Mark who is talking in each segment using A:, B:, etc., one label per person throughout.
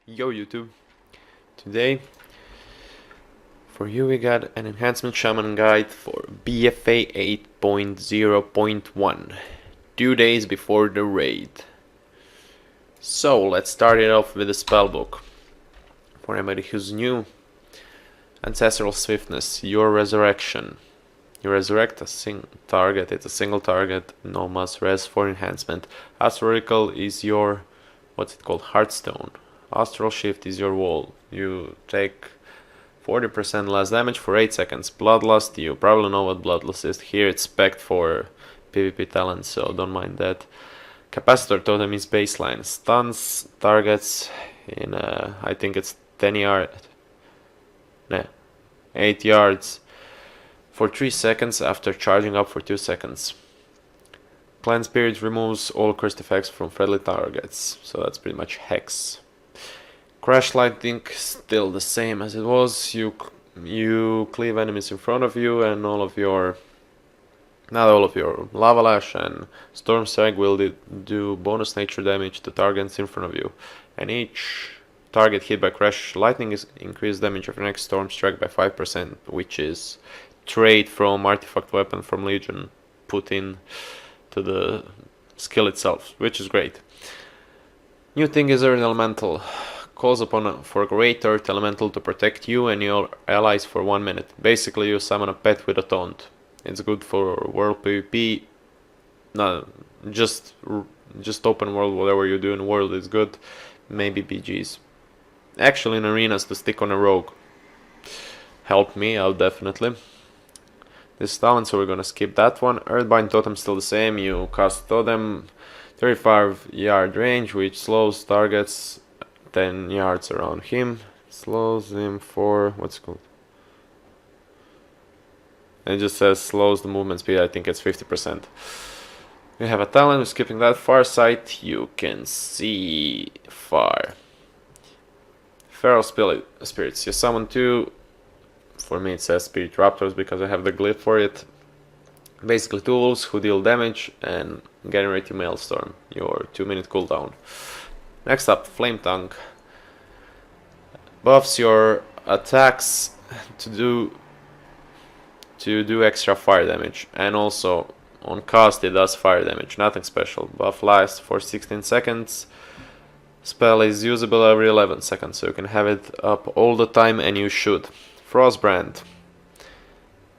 A: Yo YouTube, today for you we got an Enhancement Shaman guide for BFA 8.0.1, 2 days before the raid. So let's start it off with the spellbook. For anybody who's new, Ancestral Swiftness, your resurrection. You resurrect a target, it's a single target, no must res for enhancement. Astrological is your, what's it called, Heartstone. Astral Shift is your wall. You take 40% less damage for 8 seconds. Bloodlust, you probably know what Bloodlust is. Here it's spec'd for PvP talent, so don't mind that. Capacitor Totem is baseline. Stuns targets in, I think it's 10 yards. Nah, 8 yards for 3 seconds after charging up for 2 seconds. Cleanse Spirit removes all cursed effects from friendly targets, so that's pretty much Hex. Crash Lightning, still the same as it was. You cleave enemies in front of you, and not all of your Lava Lash and Storm Strike will do bonus nature damage to targets in front of you. And each target hit by Crash Lightning is increased damage of your next Storm Strike by 5%, which is trait from Artifact Weapon from Legion put in to the skill itself, which is great. New thing is Earth Elemental. Calls upon for a great Earth Elemental to protect you and your allies for 1 minute. Basically, you summon a pet with a taunt. It's good for world PvP. No, just open world. Whatever you do in world is good. Maybe BGs. Actually, in arenas to stick on a rogue. Help me out definitely. This talent, so we're gonna skip that one. Earthbind Totem still the same. You cast Totem, 35-yard range, which slows targets 10 yards around him. Slows him for, what's it called? It just says slows the movement speed, I think it's 50%. We have a talent, we're skipping that. Far sight, you can see far. Feral Spirits, you summon 2. For me it says Spirit Raptors because I have the glyph for it. Basically 2 wolves who deal damage and generate your Maelstrom, your 2-minute cooldown. Next up, Flame Tongue. Buffs your attacks to do extra fire damage, and also on cast it does fire damage, nothing special. Buff lasts for 16 seconds. Spell is usable every 11 seconds, so you can have it up all the time, and you should. Frostbrand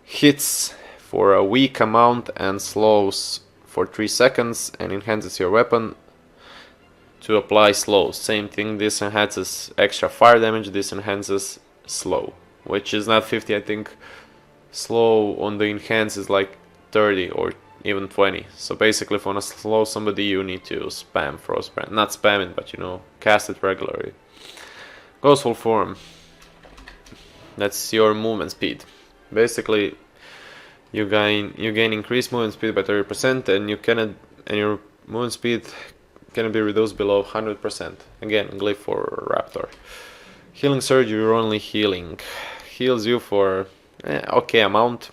A: hits for a weak amount and slows for 3 seconds and enhances your weapon to apply slow. Same thing, this enhances extra fire damage, this enhances slow, which is not 50, I think. Slow on the enhance is like 30 or even 20. So basically if you want to slow somebody you need to spam Frostbrand. Not spam it, but you know, cast it regularly. Ghostful Form. That's your movement speed. Basically you gain increased movement speed by 30%, and your movement speed can be reduced below 100%. Again, glyph for Raptor. Healing Surge, you're only healing. Heals you for okay amount.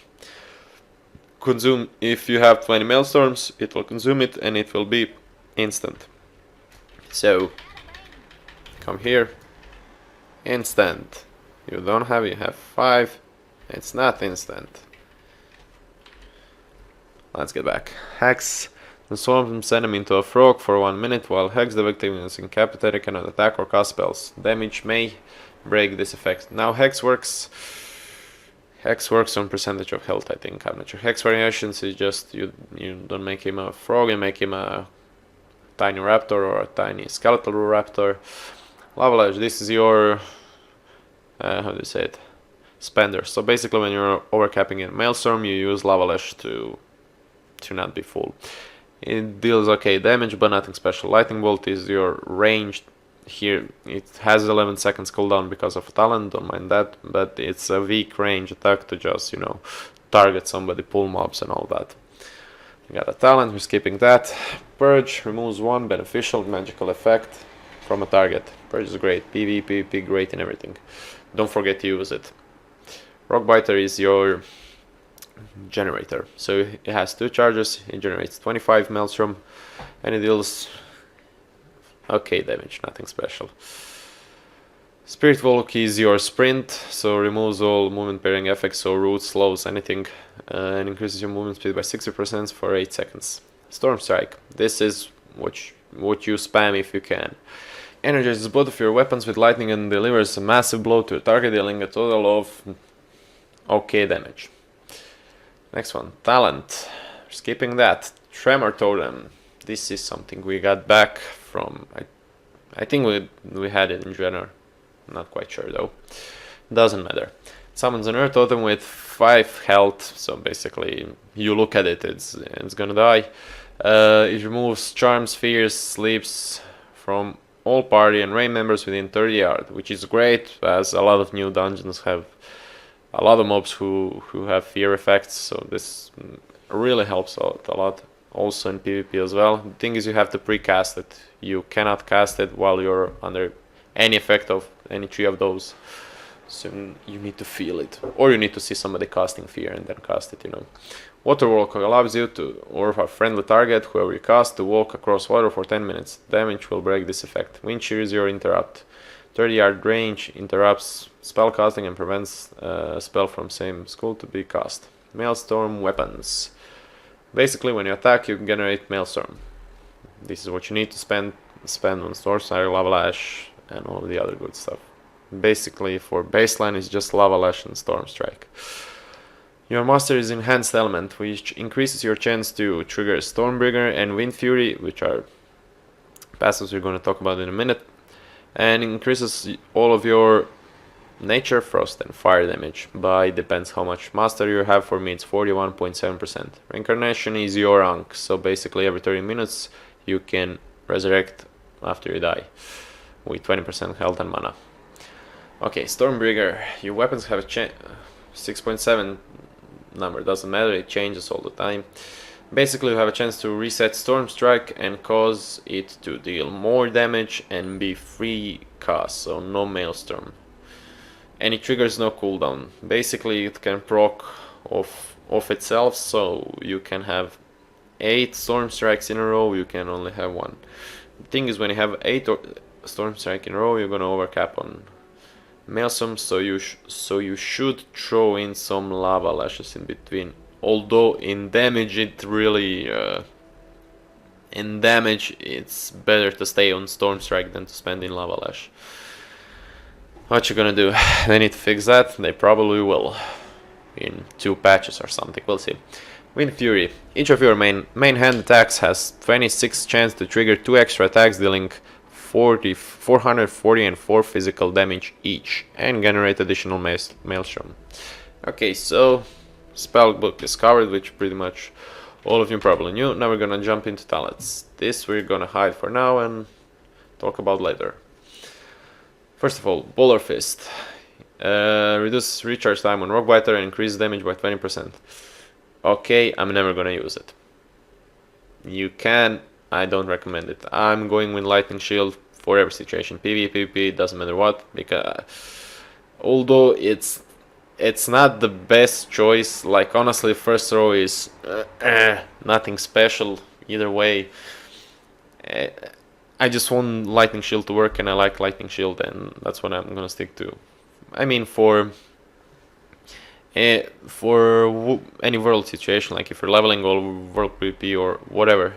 A: Consume, if you have 20 Maelstorms, it will consume it and it will be instant. So, come here. Instant. You don't have, you have 5. It's not instant. Let's get back. Hex. Transforms enemy into a frog for 1 minute. While Hex, the victim is incapacitated, cannot attack or cast spells. Damage may break this effect. Now Hex works on percentage of health, I think. I'm not sure. Hex variations is just you don't make him a frog, you make him a tiny raptor or a tiny skeletal raptor. Lava Lash, this is your how do you say it? Spender. So basically when you're overcapping in Maelstrom, you use Lava Lash to not be full. It deals okay damage, but nothing special. Lightning Bolt is your ranged. Here it has 11 seconds cooldown because of talent, don't mind that, but it's a weak range attack to just, you know, target somebody, pull mobs and all that. We got a talent, we're skipping that. Purge removes 1 beneficial magical effect from a target. Purge is great, PvP great and everything. Don't forget to use it. Rockbiter is your generator. So it has 2 charges, it generates 25 Maelstrom, and it deals okay damage, nothing special. Spirit Walk is your sprint, so removes all movement pairing effects, so roots, slows, anything, and increases your movement speed by 60% for 8 seconds. Storm Strike. This is what you spam if you can. Energizes both of your weapons with lightning and delivers a massive blow to a target, dealing a total of okay damage. Next one, Talent. Skipping that. Tremor Totem. This is something we got back from, I think we had it in January. Not quite sure though. Doesn't matter. Summons an Earth Totem with 5 health, so basically you look at it, it's gonna die. It removes charms, fears, sleeps from all party and rain members within 30 yards, which is great, as a lot of new dungeons have a lot of mobs who have fear effects, so this really helps out a lot. Also in PvP as well. The thing is, you have to pre-cast it. You cannot cast it while you're under any effect of any 3 of those. So you need to feel it, or you need to see somebody casting fear and then cast it, you know. Water Walk allows you to, or a friendly target, whoever you cast, to walk across water for 10 minutes. Damage will break this effect. Wind Shear is your interrupt. 30-yard range interrupts spell casting and prevents a spell from same school to be cast. Maelstrom weapons. Basically, when you attack, you generate Maelstrom. This is what you need to spend on Storm Strike, Lava Lash, and all the other good stuff. Basically, for baseline, it's just Lava Lash and Storm Strike. Your master is Enhanced Element, which increases your chance to trigger Stormbringer and Wind Fury, which are passives we're going to talk about in a minute, and increases all of your Nature, Frost, and Fire damage by, depends how much master you have. For me it's 41.7%. Reincarnation is your rank, so basically every 30 minutes you can resurrect after you die with 20% health and mana. Okay, Stormbringer. Your weapons have a 6.7 number, doesn't matter, it changes all the time. Basically you have a chance to reset Storm Strike and cause it to deal more damage and be free cast, so no Maelstrom. And it triggers no cooldown. Basically it can proc off itself, so you can have 8 Storm Strikes in a row, you can only have 1. The thing is, when you have 8 Storm Strike in a row, you're gonna overcap on Maelstrom, so you should throw in some Lava Lashes in between. Although in damage it's better to stay on Storm Strike than to spend in Lava Lash. What you gonna do? They need to fix that. They probably will in 2 patches or something. We'll see. Wind Fury. Each of your main hand attacks has 26 chance to trigger 2 extra attacks, dealing 440 and 4 physical damage each, and generate additional Maelstrom. Okay, so spellbook is covered, which pretty much all of you probably knew. Now we're gonna jump into talents. This we're gonna hide for now and talk about later. First of all, Bowler Fist. Reduce recharge time on Rockbiter and increase damage by 20%. Okay, I'm never gonna use it. You can, I don't recommend it. I'm going with Lightning Shield for every situation. PvE, PvP, doesn't matter what, because although it's not the best choice, like honestly first throw is nothing special either way. I just want Lightning Shield to work, and I like Lightning Shield, and that's what I'm gonna stick to. I mean, for any world situation, like if you're leveling or world PvP or whatever,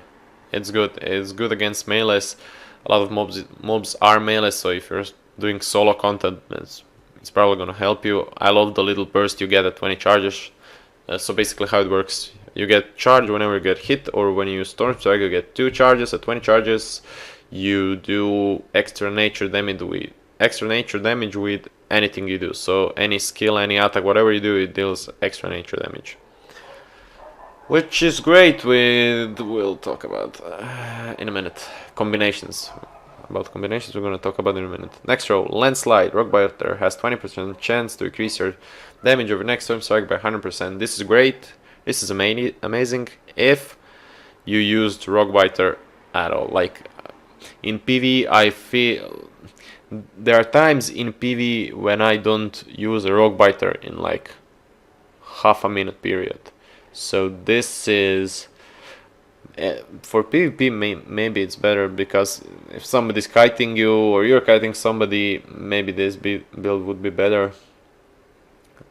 A: it's good. It's good against melees. A lot of mobs are melee, so if you're doing solo content, it's probably gonna help you. I love the little burst you get at 20 charges. So basically how it works, you get charged whenever you get hit, or when you use Storm Strike you get 2 charges. At 20 charges you do extra nature damage with anything you do. So any skill, any attack, whatever you do, it deals extra nature damage, which is great. We'll talk about in a minute. Combinations. About combinations we're going to talk about in a minute. Next row, Landslide. Rockbiter has 20% chance to increase your damage over next Storm Strike by 100%. This is great. This is amazing if you used Rockbiter at all. Like in PvE, I feel there are times in PvE when I don't use a Rockbiter in like half a minute period. So this is For PvP, maybe it's better, because if somebody's kiting you or you're kiting somebody, maybe this build would be better.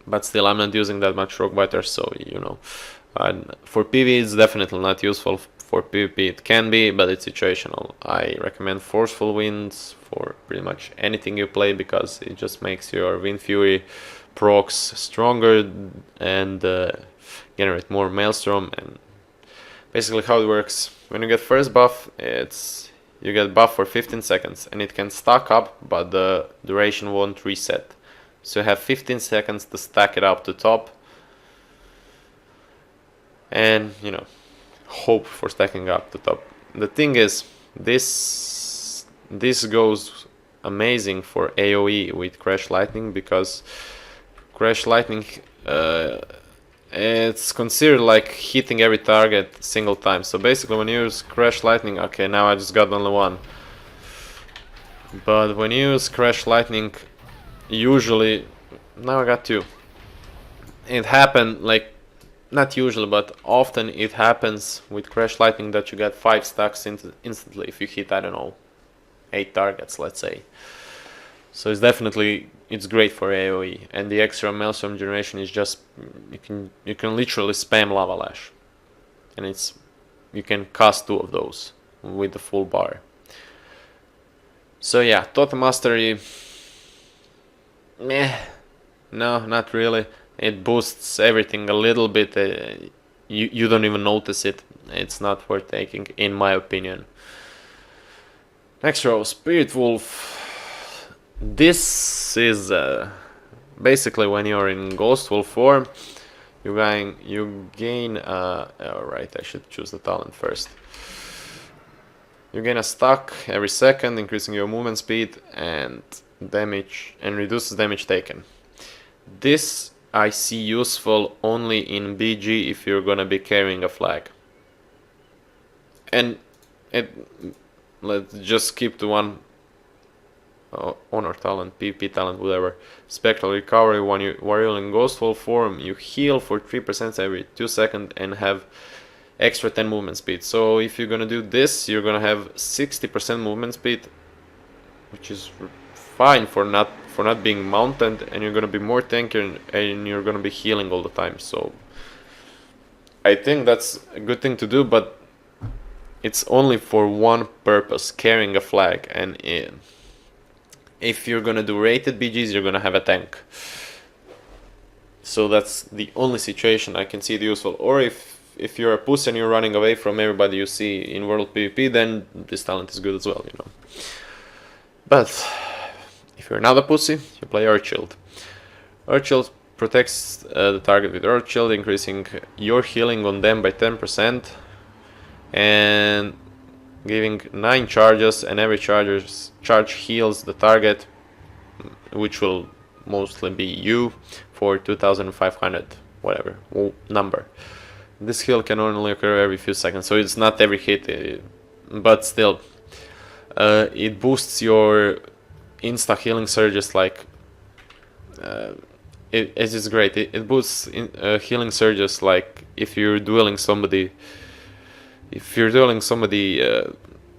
A: But still, I'm not using that much Rockbiter, so you know. For PvE, it's definitely not useful. For PvP, it can be, but it's situational. I recommend Forceful Winds for pretty much anything you play, because it just makes your Wind Fury procs stronger and generate more Maelstrom. And basically how it works, when you get first buff, you get buff for 15 seconds, and it can stack up, but the duration won't reset. So you have 15 seconds to stack it up to top, and you know, hope for stacking up to top. The thing is, this goes amazing for AoE with Crash Lightning, because Crash Lightning it's considered like hitting every target single time. So basically when you use Crash Lightning, okay, now I just got only one, but when you use Crash Lightning, usually, now I got two. It happened, like, not usually, but often it happens with Crash Lightning that you get 5 stacks instantly if you hit, I don't know, 8 targets, let's say. So it's great for AoE, and the extra Maelstrom generation is just, you can literally spam Lava Lash, and you can cast 2 of those with the full bar. So yeah, Totem Mastery, meh, no, not really. It boosts everything a little bit. You don't even notice it. It's not worth taking, in my opinion. Next row, Spirit Wolf. This is basically when you're in Ghost Wolf form, you gain. Alright, I should choose the talent first. You gain a stack every second, increasing your movement speed and damage, and reduces damage taken. This I see useful only in BG if you're gonna be carrying a flag. And let's just skip to one honor talent, PP talent, whatever. Spectral Recovery. While you're in Ghostfall form, you heal for 3% every 2 seconds and have extra 10 movement speed. So if you're gonna do this, you're gonna have 60% movement speed, which is fine for not being mounted, and you're gonna be more tanky, and you're gonna be healing all the time. So I think that's a good thing to do, but it's only for one purpose, carrying a flag. And if you're gonna do rated BGs, you're gonna have a tank. So that's the only situation I can see it useful. Or if you're a pussy and you're running away from everybody you see in World PvP, then this talent is good as well, you know. But if you're not a pussy, you play Earth Shield. Earth Shield protects the target with Earth Shield, increasing your healing on them by 10%, and giving 9 charges, and every charge heals the target, which will mostly be you, for 2500 whatever number. This heal can only occur every few seconds, so it's not every hit, but still, it boosts your insta healing surges, like it is great. It boosts healing surges, like if you're dueling somebody.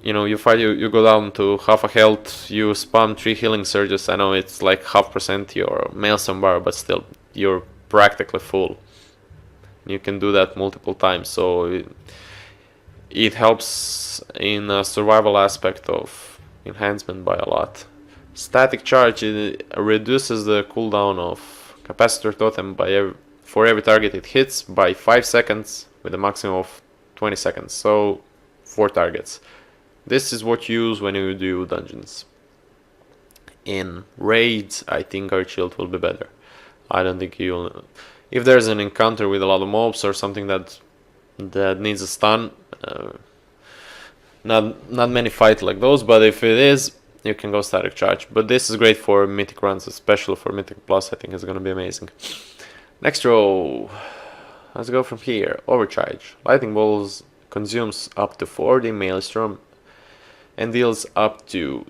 A: You know, you fight, you go down to half a health, you spam 3 healing surges. I know it's like 0.5% your Maelstrom bar, but still, you're practically full. You can do that multiple times, so it helps in a survival aspect of enhancement by a lot. Static charge, it reduces the cooldown of Capacitor Totem for every target it hits by 5 seconds, with a maximum of 20 seconds, so 4 targets. This is what you use when you do dungeons. In raids, I think Earth Shield will be better. I don't think you'll... If there's an encounter with a lot of mobs or something that needs a stun, not many fight like those, but if it is, you can go Static Charge. But this is great for Mythic runs, especially for Mythic Plus. I think it's gonna be amazing. Next row, let's go from here. Overcharge. Lightning Balls consumes up to 40 Maelstrom and deals up to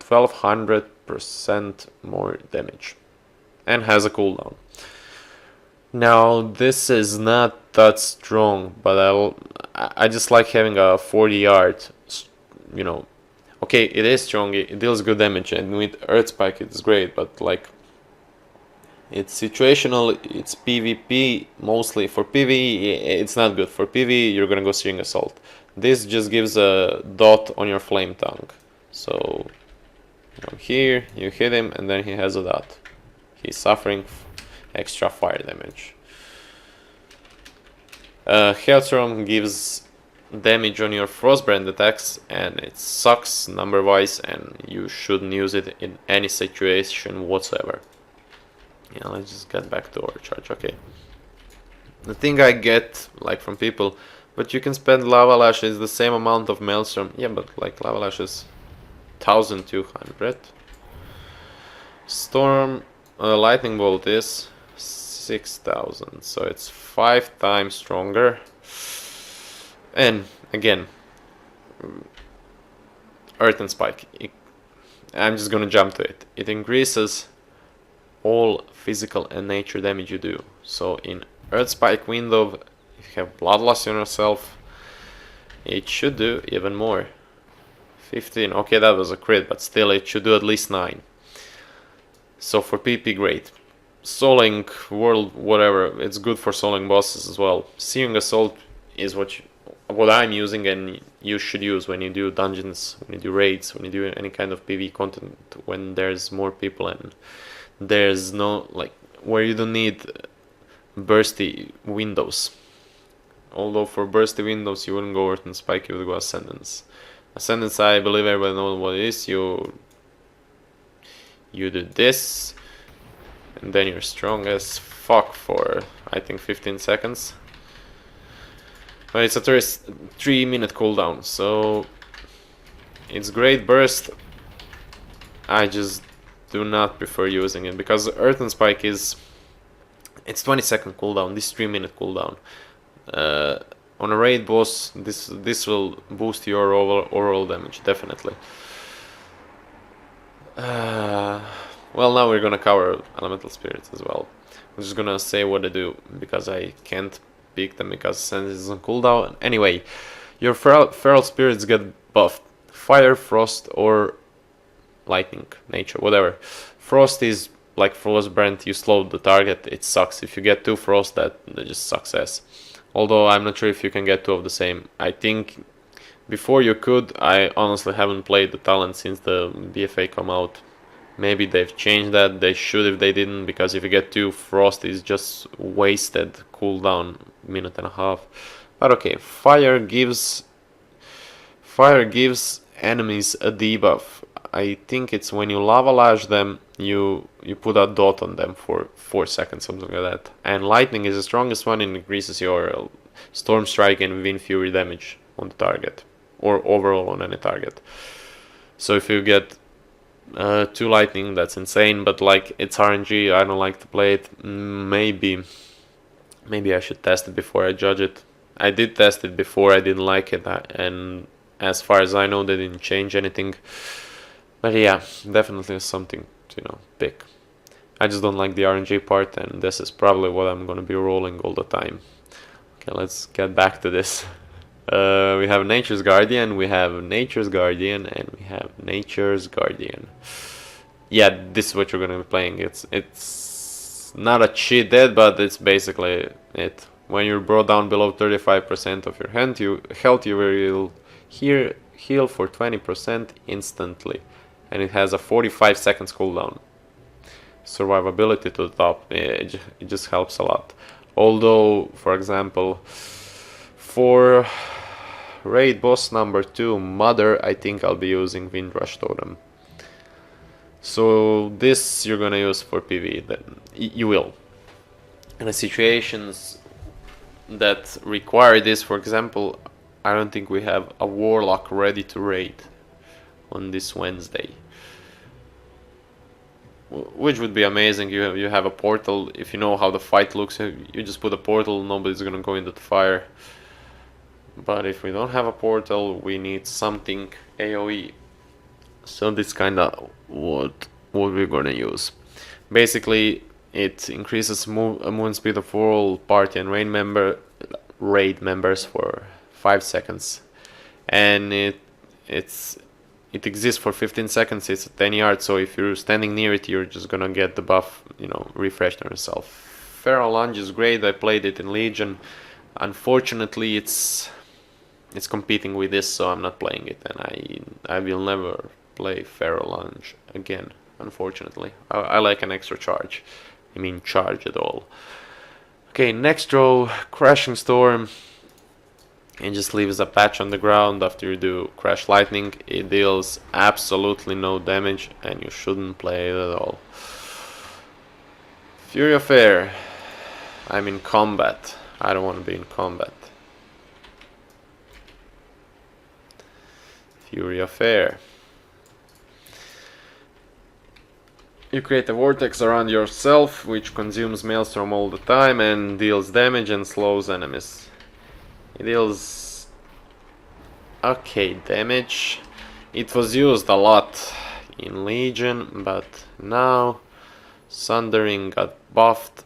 A: 1200% more damage, and has a cooldown. Now this is not that strong, but I just like having a 40 yard, you know. Okay, it is strong, it deals good damage, and with Earth Spike it's great, but like, it's situational, it's PvP mostly. For PvE, it's not good. For PvE, you're gonna go Searing Assault. This just gives a dot on your flame tank. So, here, you hit him, and then he has a dot. He's suffering extra fire damage. Hailstorm gives damage on your Frostbrand attacks, and it sucks number-wise, and you shouldn't use it in any situation whatsoever. Yeah, let's just get back to Overcharge. Okay. The thing I get, like, from people, but you can spend Lava Lash is the same amount of Maelstrom. Yeah, but like Lava Lash is 1200. Storm, Lightning Bolt is 6000, so it's 5 times stronger. And again, Earth and Spike. I'm just gonna jump to it. It increases all physical and nature damage you do. So in Earth Spike window, if you have Bloodlust on yourself, it should do even more. 15, okay, that was a crit, but still it should do at least 9. So for PP, great. Souling, World, whatever, it's good for souling bosses as well. Searing Assault is what I'm using, and you should use when you do dungeons, when you do raids, when you do any kind of PvE content, when there's more people and there's no, like, where you don't need bursty windows. Although for bursty windows you wouldn't go Earth and Spike, you would go Ascendance. Ascendance, I believe everybody knows what it is. You do this, and then you're strong as fuck for, I think, 15 seconds. But it's a 3-minute cooldown, so it's great burst. I just do not prefer using it, because Earth and Spike is, it's 20-second cooldown, this 3-minute cooldown. On a raid boss, this will boost your overall damage, definitely. Well, now we're gonna cover Elemental Spirits as well. I'm just gonna say what they do, because I can't pick them because Sense is on cooldown. Anyway, your feral spirits get buffed. Fire, Frost, or Lightning, Nature, whatever. Frost is like Frostbrand, you slow the target, it sucks. If you get 2 Frost, that just sucks ass. Although I'm not sure if you can get 2 of the same. I think before you could. I honestly haven't played the talent since the BFA come out. Maybe they've changed that. They should if they didn't, because if you get 2 Frost, it's just wasted cooldown, minute and a half. But okay, fire gives enemies a debuff. I think it's when you Lava Lash them, you put a dot on them for 4 seconds, something like that. And lightning is the strongest one, and increases your Storm Strike and Wind Fury damage on the target, or overall on any target. So if you get 2 lightning, that's insane, but like, it's RNG, I don't like to play it. Maybe I should test it before I judge it. I did test it before, I didn't like it, and as far as I know, they didn't change anything. But yeah, definitely something to, pick. I just don't like the RNG part, and this is probably what I'm gonna be rolling all the time. Okay, let's get back to this. We have Nature's Guardian, we have Nature's Guardian, and we have Nature's Guardian. Yeah, this is what you're gonna be playing. It's not a cheat dead, but it's basically it. When you're brought down below 35% of your health, you will heal for 20% instantly, and it has a 45 seconds cooldown. Survivability to the top, it just helps a lot. Although, for example, for raid boss number 2, Mother, I think I'll be using Windrush Totem. So this you're gonna use for PvE, then you will. In the situations that require this, for example, I don't think we have a Warlock ready to raid on this Wednesday, which would be amazing. You have a portal. If you know how the fight looks, you just put a portal, nobody's gonna go into the fire. But if we don't have a portal, we need something AoE. So this kinda what we're gonna use. Basically, it increases movement speed of all party and raid members for 5 seconds, and it exists for 15 seconds. It's at 10 yards, so if you're standing near it, you're just gonna get the buff, you know, refreshed on yourself. Feral Lunge is great. I played it in Legion. Unfortunately, it's competing with this, so I'm not playing it, and I will never play Feral Lunge again, unfortunately. I like an extra charge. I mean charge at all. Okay, next row, Crashing Storm. It just leaves a patch on the ground after you do Crash Lightning. It deals absolutely no damage, and you shouldn't play it at all. Fury of Air. I'm in combat. I don't want to be in combat. Fury of Air. You create a vortex around yourself, which consumes Maelstrom all the time and deals damage and slows enemies. It deals okay damage. It was used a lot in Legion, but now Sundering got buffed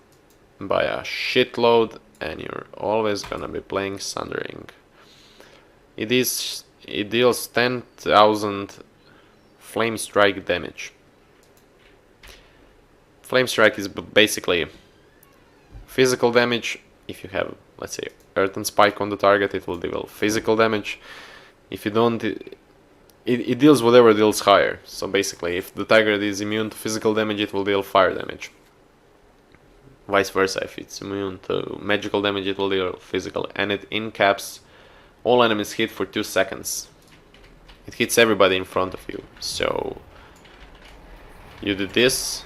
A: by a shitload, and you're always gonna be playing Sundering. It deals 10,000 Flame Strike damage. Flame Strike is basically physical damage. If you have, let's say, Earthen Spike on the target, it will deal physical damage. If you don't, it deals whatever deals higher. So basically, if the target is immune to physical damage, it will deal fire damage. Vice versa, if it's immune to magical damage, it will deal physical. And it incaps all enemies hit for 2 seconds. It hits everybody in front of you. So you do this,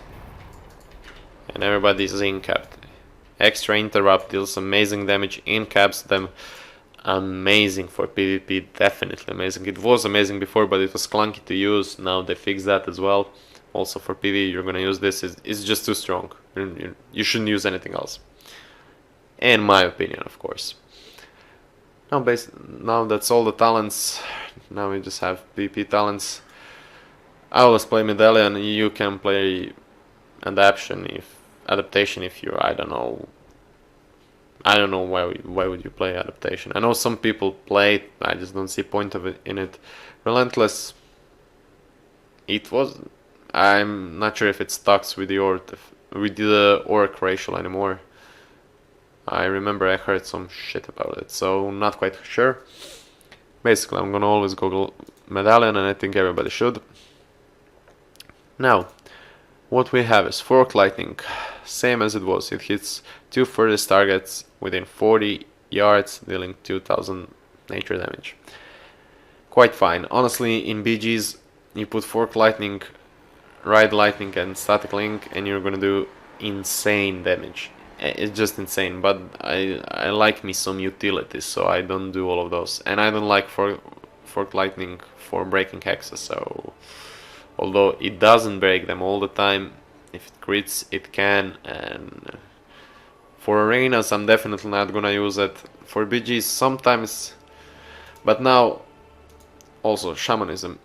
A: and everybody is incapped. Extra Interrupt deals amazing damage, incaps them. Amazing for PvP, definitely amazing. It was amazing before, but it was clunky to use. Now they fixed that as well. Also for PvE, you're gonna use this. It's just too strong. You shouldn't use anything else. In my opinion, of course. Now that's all the talents. Now we just have PvP talents. I always play Medallion. You can play Adaptation if you're, I don't know why would you play Adaptation. I know some people play it, I just don't see point of it in it. Relentless, I'm not sure if it stocks with the orc racial anymore. I remember I heard some shit about it, so not quite sure. Basically, I'm gonna always go Medallion, and I think everybody should. Now, what we have is Fork Lightning, same as it was. It hits 2 furthest targets within 40 yards, dealing 2000 nature damage. Quite fine. Honestly, in BGs, you put Fork Lightning, Ride Lightning, and Static Link, and you're gonna do insane damage. It's just insane, but I like me some utilities, so I don't do all of those. And I don't like Fork Lightning for breaking hexes, so although it doesn't break them all the time, if it crits, it can. And for arenas, I'm definitely not gonna use it. For BGs, sometimes. But now, also Shamanism.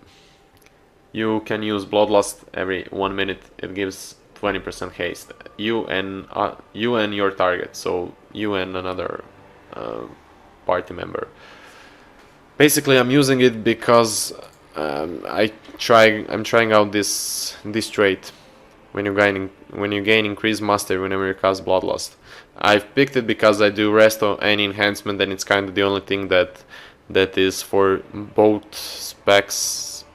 A: You can use Bloodlust every 1 minute. It gives 20% haste. You and your target. So you and another party member. Basically, I'm using it because I'm trying out this trait when you gain increased mastery whenever you cast Bloodlust. I've picked it because I do resto and enhancement, and it's kind of the only thing that is for both specs.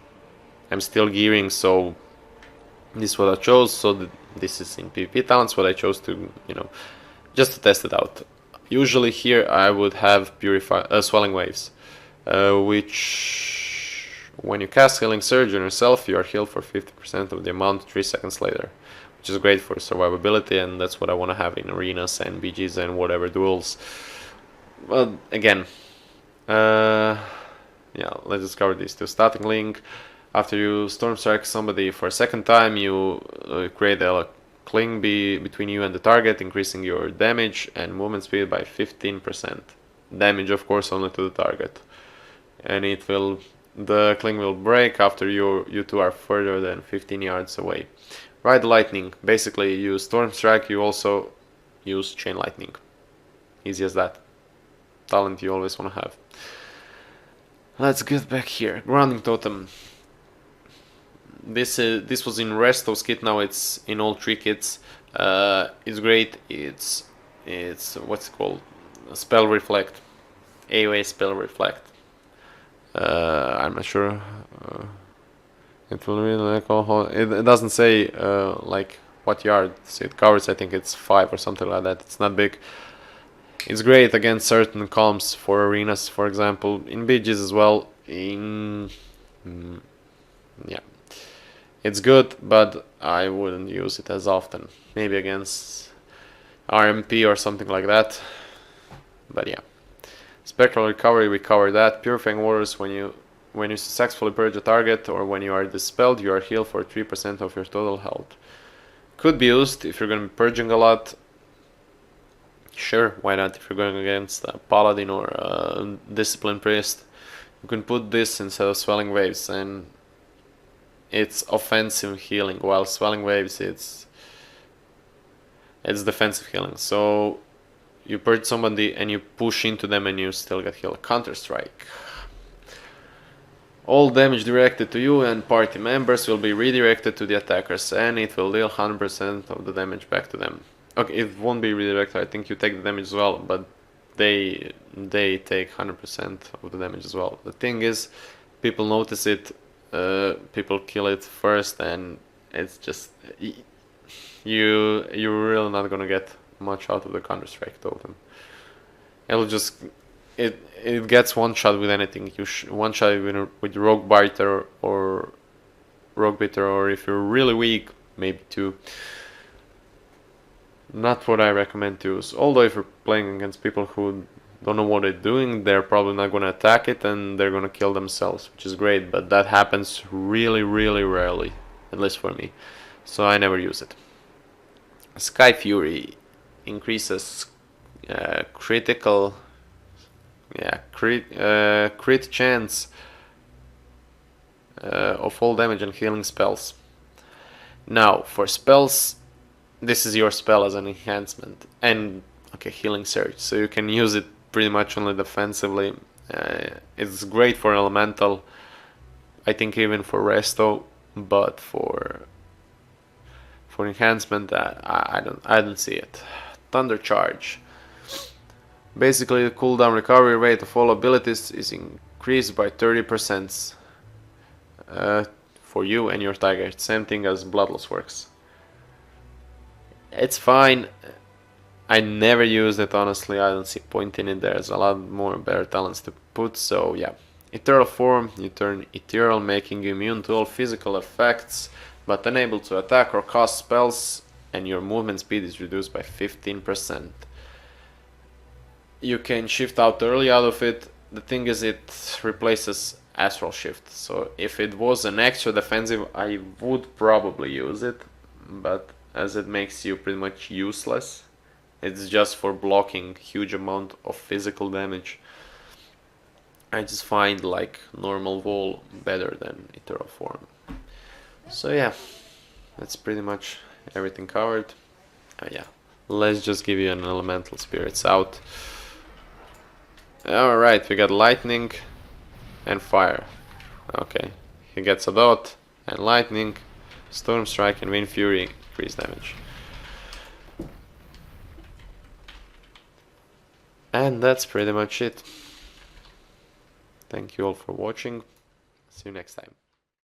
A: I'm still gearing, so this is what I chose. So this is in PvP talents what I chose to, just to test it out. Usually here I would have Swelling Waves, which when you cast Healing Surge on yourself, you are healed for 50% of the amount 3 seconds later, which is great for survivability, and that's what I want to have in arenas and BGs and whatever duels. Well, again, yeah, let's discover these two. Static Link. After you Storm Strike somebody for a second time, you create a cling between you and the target, increasing your damage and movement speed by 15%. Damage, of course, only to the target. And the cling will break after you two are further than 15 yards away. Ride Lightning. Basically, you use Storm Strike, you also use Chain Lightning. Easy as that. Talent you always want to have. Let's get back here. Grounding Totem. This was in Resto's kit. Now it's in all 3 kits. It's great. It's what's it called? Spell Reflect. AoE Spell Reflect. I'm not sure. It will read like alcohol. It doesn't say like what yards it covers. I think it's 5 or something like that. It's not big. It's great against certain columns for arenas, for example, in BGs as well. Yeah, it's good, but I wouldn't use it as often. Maybe against RMP or something like that. But yeah, Spectral Recovery, we covered that. Purifying Waters, when you successfully purge a target or when you are dispelled, you are healed for 3% of your total health. Could be used if you're going to be purging a lot. Sure, why not? If you're going against a Paladin or a Discipline Priest, you can put this instead of Swelling Waves, and it's offensive healing, while Swelling Waves it's defensive healing. So you purge somebody and you push into them and you still get healed. Counter Strike. All damage directed to you and party members will be redirected to the attackers, and it will deal 100% of the damage back to them. Okay, it won't be redirected. I think you take the damage as well, but they take 100% of the damage as well. The thing is, people notice it, people kill it first, and it's just you're really not gonna get much out of the Counter Strike totem. It'll just it gets one shot with anything. One shot with Rogue Biter or Rogue Bitter, or if you're really weak, maybe 2. Not what I recommend to use. Although if you're playing against people who don't know what they're doing, they're probably not going to attack it and they're going to kill themselves, which is great, but that happens really, really rarely, at least for me. So I never use it. Sky Fury increases critical crit chance of all damage and healing spells. Now for spells, this is your spell as an enhancement, and okay, healing surge, so you can use it pretty much only defensively. It's great for elemental, I think even for resto, but for enhancement I don't see it. Thunder Charge. Basically the cooldown recovery rate of all abilities is increased by 30% for you and your target. Same thing as Bloodlust works. It's fine. I never used it, honestly. I don't see point in it. There's a lot more better talents to put, so yeah. Ethereal Form, you turn ethereal, making you immune to all physical effects, but unable to attack or cast spells, and your movement speed is reduced by 15%. You can shift out early out of it. The thing is, it replaces Astral Shift, so if it was an extra defensive, I would probably use it, but as it makes you pretty much useless, it's just for blocking huge amount of physical damage. I just find like normal wall better than Ethereal Form. So yeah, that's pretty much everything covered. Yeah, let's just give you an Elemental Spirits out. Alright, we got Lightning and Fire. Okay, he gets a dot and Lightning, Storm Strike and Wind Fury increase damage. And that's pretty much it. Thank you all for watching. See you next time.